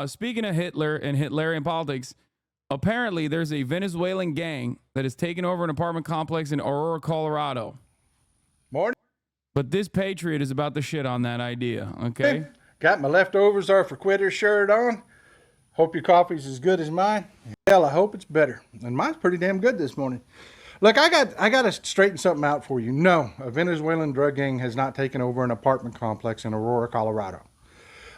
Speaking of Hitler and Hitlerian politics, apparently there's a Venezuelan gang that has taken over an apartment complex in Aurora, Colorado. Morning. But this patriot is about to shit on that idea, okay? Got my leftovers are for quitters shirt on. Hope your coffee's as good as mine. Hell, I hope it's better. And mine's pretty damn good this morning. Look, I got to straighten something out for you. No, a Venezuelan drug gang has not taken over an apartment complex in Aurora, Colorado.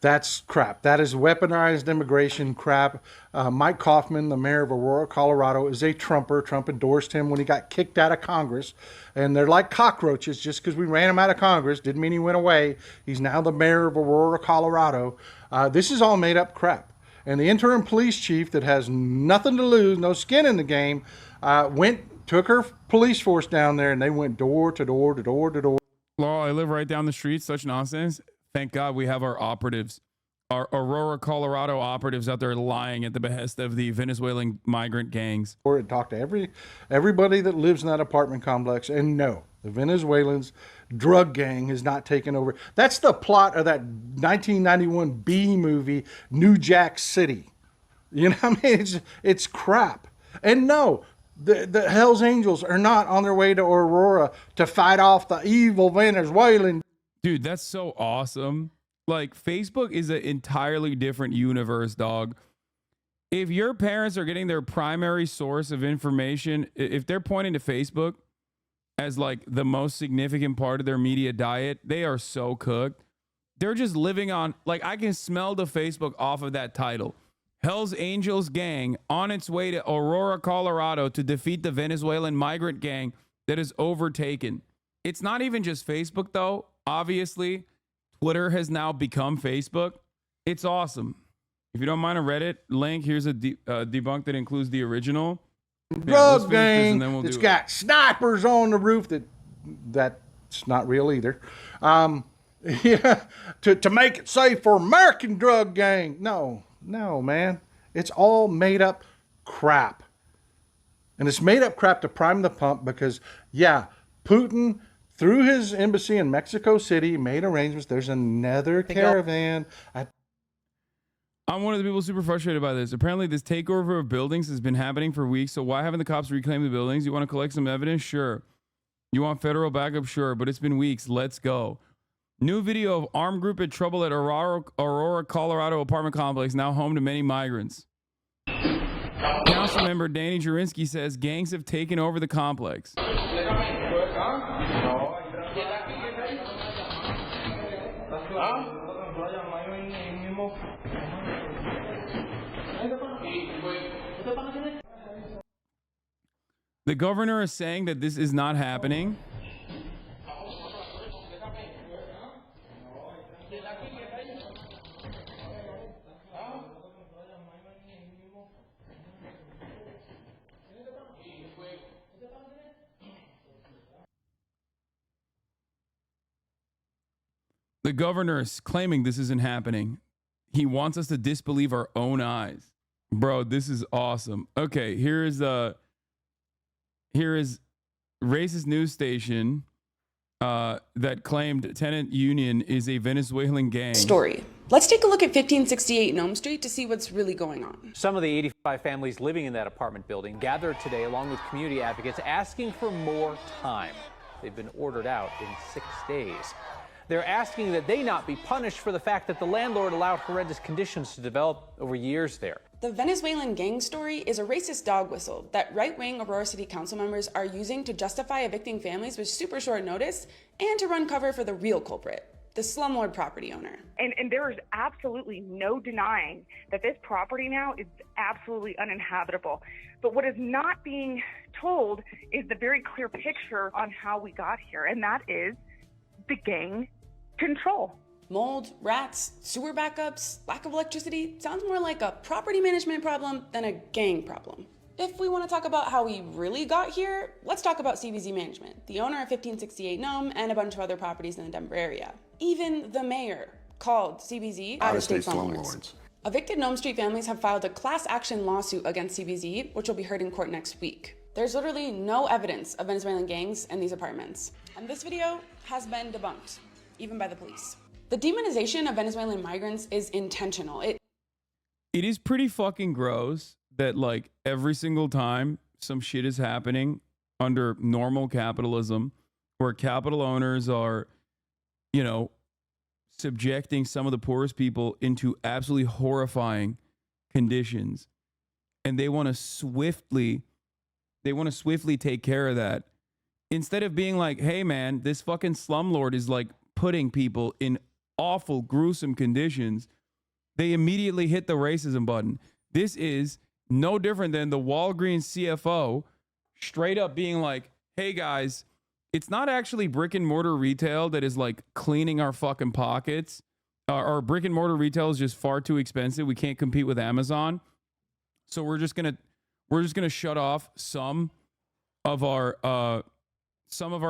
That's crap. That is weaponized immigration crap. Mike Kaufman, the mayor of Aurora, Colorado, is a Trumper. Trump endorsed him when he got kicked out of Congress. And they're like cockroaches. Just because we ran him out of Congress didn't mean he went away. He's now the mayor of Aurora, Colorado. This is all made up crap. And the interim police chief that has nothing to lose, no skin in the game, took her police force down there and they went door to door to door to door. Laurel, I live right down the street. Such nonsense. Thank God we have our operatives, our Aurora, Colorado operatives out there lying at the behest of the Venezuelan migrant gangs. Or talk to everybody that lives in that apartment complex, and no, the Venezuelans drug gang has not taken over. That's the plot of that 1991 B movie, New Jack City. You know what I mean? It's crap. And no, the Hells Angels are not on their way to Aurora to fight off the evil Venezuelan. Dude, that's so awesome. Like, Facebook is an entirely different universe, dog. If your parents are getting their primary source of information, if they're pointing to Facebook as like the most significant part of their media diet, they are so cooked. They're just living on, like, I can smell the Facebook off of that title. Hell's Angels gang on its way to Aurora, Colorado to defeat the Venezuelan migrant gang that is overtaken. It's not even just Facebook, though. Obviously, Twitter has now become Facebook. It's awesome. If you don't mind a Reddit link, here's a debunk that includes the original. Drug gang that's got snipers on the roof that's not real either. Yeah, to make it safe for American drug gang. No, man. It's all made up crap. And it's made up crap to prime the pump because, yeah, Putin, through his embassy in Mexico City, made arrangements. There's another caravan. I'm one of the people super frustrated by this. Apparently, this takeover of buildings has been happening for weeks. So why haven't the cops reclaimed the buildings? You want to collect some evidence? Sure. You want federal backup? Sure. But it's been weeks. Let's go. New video of armed group in trouble at Aurora, Colorado apartment complex, now home to many migrants. Council member Danny Jurinsky says gangs have taken over the complex. The governor is saying that this is not happening. The governor is claiming this isn't happening. He wants us to disbelieve our own eyes. Bro, this is awesome. Okay, here is racist news station that claimed tenant union is a Venezuelan gang. Story. Let's take a look at 1568 Nome Street to see what's really going on. Some of the 85 families living in that apartment building gathered today along with community advocates asking for more time. They've been ordered out in 6 days. They're asking that they not be punished for the fact that the landlord allowed horrendous conditions to develop over years there. The Venezuelan gang story is a racist dog whistle that right-wing Aurora City Council members are using to justify evicting families with super short notice and to run cover for the real culprit, the slumlord property owner. And there is absolutely no denying that this property now is absolutely uninhabitable. But what is not being told is the very clear picture on how we got here, and that is the gang control. Mold, rats, sewer backups, lack of electricity sounds more like a property management problem than a gang problem. If we want to talk about how we really got here, let's talk about CBZ Management, the owner of 1568 Nome and a bunch of other properties in the Denver area. Even the mayor called CBZ out-of-state slumlords. Evicted Nome Street families have filed a class action lawsuit against CBZ, which will be heard in court next week. There's literally no evidence of Venezuelan gangs in these apartments. And this video has been debunked, even by the police. The demonization of Venezuelan migrants is intentional. it is pretty fucking gross that like every single time some shit is happening under normal capitalism where capital owners are, you know, subjecting some of the poorest people into absolutely horrifying conditions, and they want to swiftly take care of that instead of being like, hey man, this fucking slumlord is like putting people in awful, gruesome conditions. They immediately hit the racism button. This is no different than the Walgreens CFO straight up being like, hey guys, it's not actually brick and mortar retail that is like cleaning our fucking pockets. Our brick and mortar retail is just far too expensive. We can't compete with Amazon. So we're just gonna shut off some of our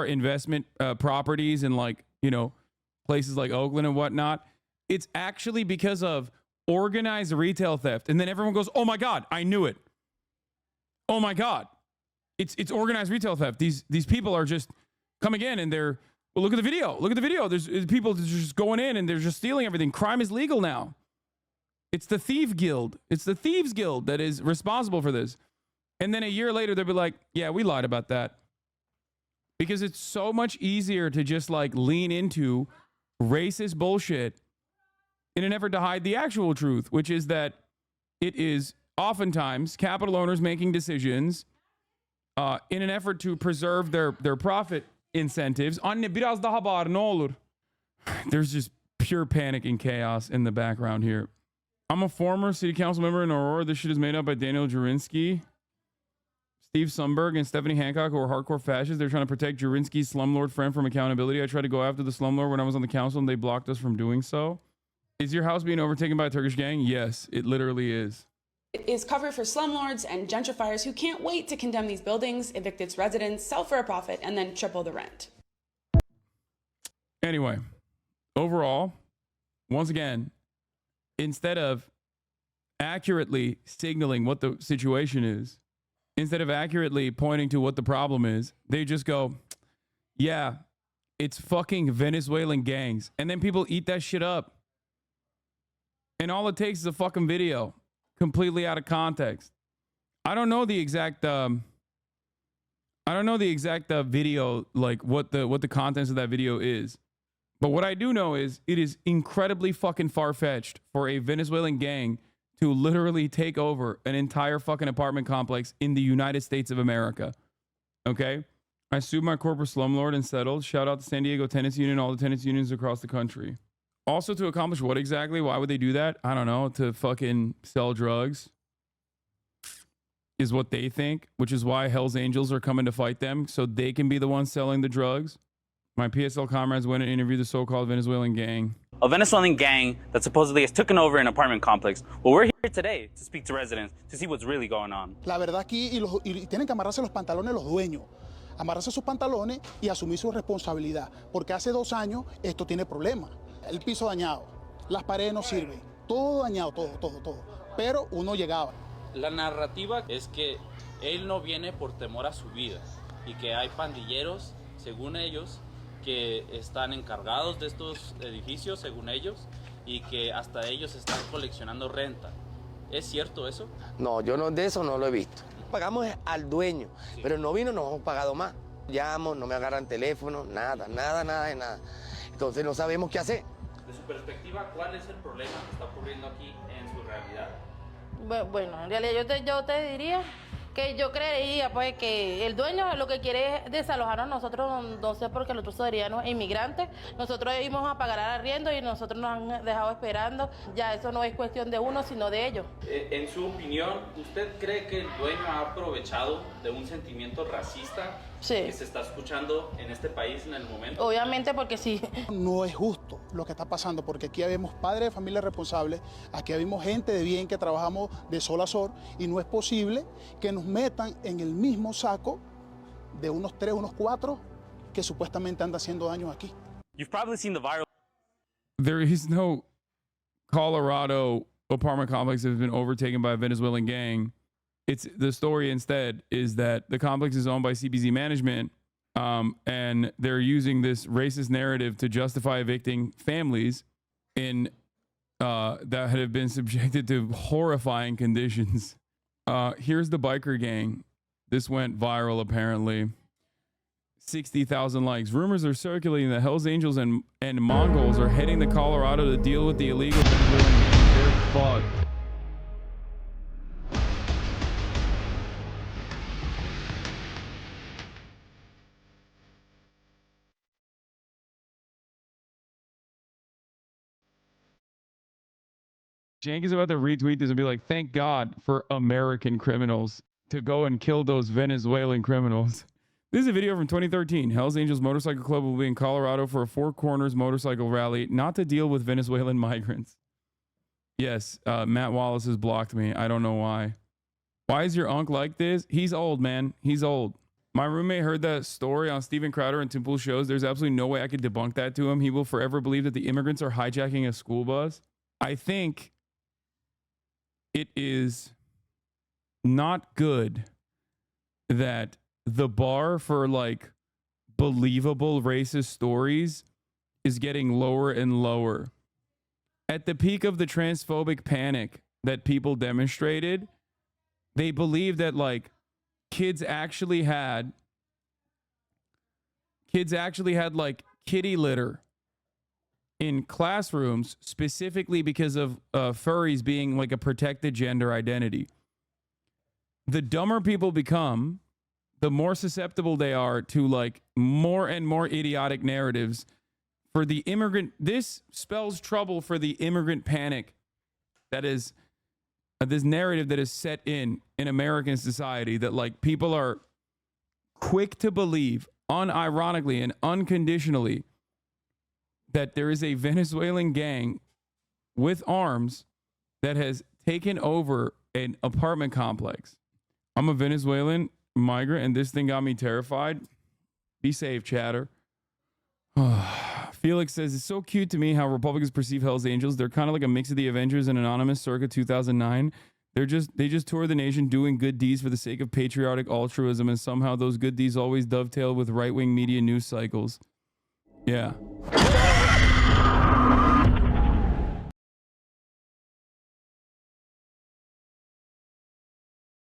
investment properties in like, you know, places like Oakland and whatnot. It's actually because of organized retail theft. And then everyone goes, oh my God, I knew it. Oh my God. It's organized retail theft. These people are just coming in and they're, well, look at the video. Look at the video. There's people just going in and they're just stealing everything. Crime is legal now. It's the thief guild. It's the thieves guild that is responsible for this. And then a year later, they'll be like, yeah, we lied about that. Because it's so much easier to just like lean into racist bullshit in an effort to hide the actual truth, which is that it is oftentimes capital owners making decisions in an effort to preserve their profit incentives. There's just pure panic and chaos in the background here. I'm a former city council member in Aurora. This shit is made up by Daniel Jurinsky, Steve Sundberg, and Stephanie Hancock, who are hardcore fascists. They're trying to protect Jurinsky's slumlord friend from accountability. I tried to go after the slumlord when I was on the council, and they blocked us from doing so. Is your house being overtaken by a Turkish gang? Yes, it literally is. It is cover for slumlords and gentrifiers who can't wait to condemn these buildings, evict its residents, sell for a profit, and then triple the rent. Anyway, overall, once again, instead of accurately signaling what the situation is, instead of accurately pointing to what the problem is, they just go, yeah, it's fucking Venezuelan gangs. And then people eat that shit up. And all it takes is a fucking video, completely out of context. I don't know the exact video, like what the contents of that video is. But what I do know is it is incredibly fucking far-fetched for a Venezuelan gang to literally take over an entire fucking apartment complex in the United States of America. Okay? I sued my corporate slumlord and settled. Shout out to San Diego Tenants Union, all the tenants unions across the country. Also, to accomplish what exactly? Why would they do that? I don't know. To fucking sell drugs is what they think, which is why Hell's Angels are coming to fight them so they can be the ones selling the drugs. My PSL comrades went and interviewed the so-called Venezuelan gang. A Venezuelan gang that supposedly has taken over an apartment complex. Well, we're here today to speak to residents to see what's really going on. La verdad aquí, y tienen que amarrarse los pantalones los dueños. Amarrarse sus pantalones y asumir su responsabilidad. Porque hace 2 años esto tiene problemas. El piso dañado, las paredes no sirven, todo dañado, todo. Pero uno llegaba. La narrativa es que él no viene por temor a su vida y que hay pandilleros, según ellos, que están encargados de estos edificios, según ellos, y que hasta ellos están coleccionando renta. ¿Es cierto eso? No, yo no, de eso no lo he visto. Pagamos al dueño, sí. Pero no vino, nos hemos pagado más. Llamo, no me agarran teléfono, nada. Entonces no sabemos qué hacer. De su perspectiva, ¿cuál es el problema que está ocurriendo aquí en su realidad? Bueno, en realidad yo te diría que yo creería pues que el dueño lo que quiere es desalojarnos a nosotros, no sé, porque nosotros seríamos inmigrantes, nosotros íbamos a pagar arriendo y nosotros nos han dejado esperando, ya eso no es cuestión de uno sino de ellos. En su opinión, ¿usted cree que el dueño ha aprovechado de un sentimiento racista que se está escuchando en este país en el momento? Obviamente, porque sí. No es justo lo que está pasando, porque aquí habemos padres de familia responsables, aquí habemos gente de bien que trabajamos de sol a sol, y no es posible que nos metan en el mismo saco de unos 3, unos 4 que supuestamente andan haciendo daños aquí. You've probably seen the viral. There is no Colorado apartment complex that has been overtaken by a Venezuelan gang. It's the story instead is that the complex is owned by CBZ management, and they're using this racist narrative to justify evicting families in that have been subjected to horrifying conditions. Here's the biker gang. This went viral apparently. 60,000 likes. Rumors are circulating that Hells Angels and Mongols are heading to Colorado to deal with the illegal Venezuelan gang. They're fucked. Jank is about to retweet this and be like, thank God for American criminals to go and kill those Venezuelan criminals. This is a video from 2013. Hells Angels Motorcycle Club will be in Colorado for a Four Corners motorcycle rally, not to deal with Venezuelan migrants. Yes, Matt Wallace has blocked me. I don't know why. Why is your unk like this? He's old, man. He's old. My roommate heard that story on Steven Crowder and Tim Pool shows. There's absolutely no way I could debunk that to him. He will forever believe that the immigrants are hijacking a school bus. I think it is not good that the bar for like believable racist stories is getting lower and lower. At the peak of the transphobic panic that people demonstrated, they believed that like kids actually had like kitty litter in classrooms specifically because of furries being like a protected gender identity. The dumber people become, the more susceptible they are to like more and more idiotic narratives for the immigrant. This spells trouble for the immigrant panic that is this narrative that is set in American society, that like people are quick to believe unironically and unconditionally that there is a Venezuelan gang with arms that has taken over an apartment complex. I'm a Venezuelan migrant and this thing got me terrified. Be safe, chatter. Felix says, it's so cute to me how Republicans perceive Hells Angels. They're kind of like a mix of the Avengers and Anonymous circa 2009. They just tour the nation doing good deeds for the sake of patriotic altruism, and somehow those good deeds always dovetail with right-wing media news cycles. Yeah.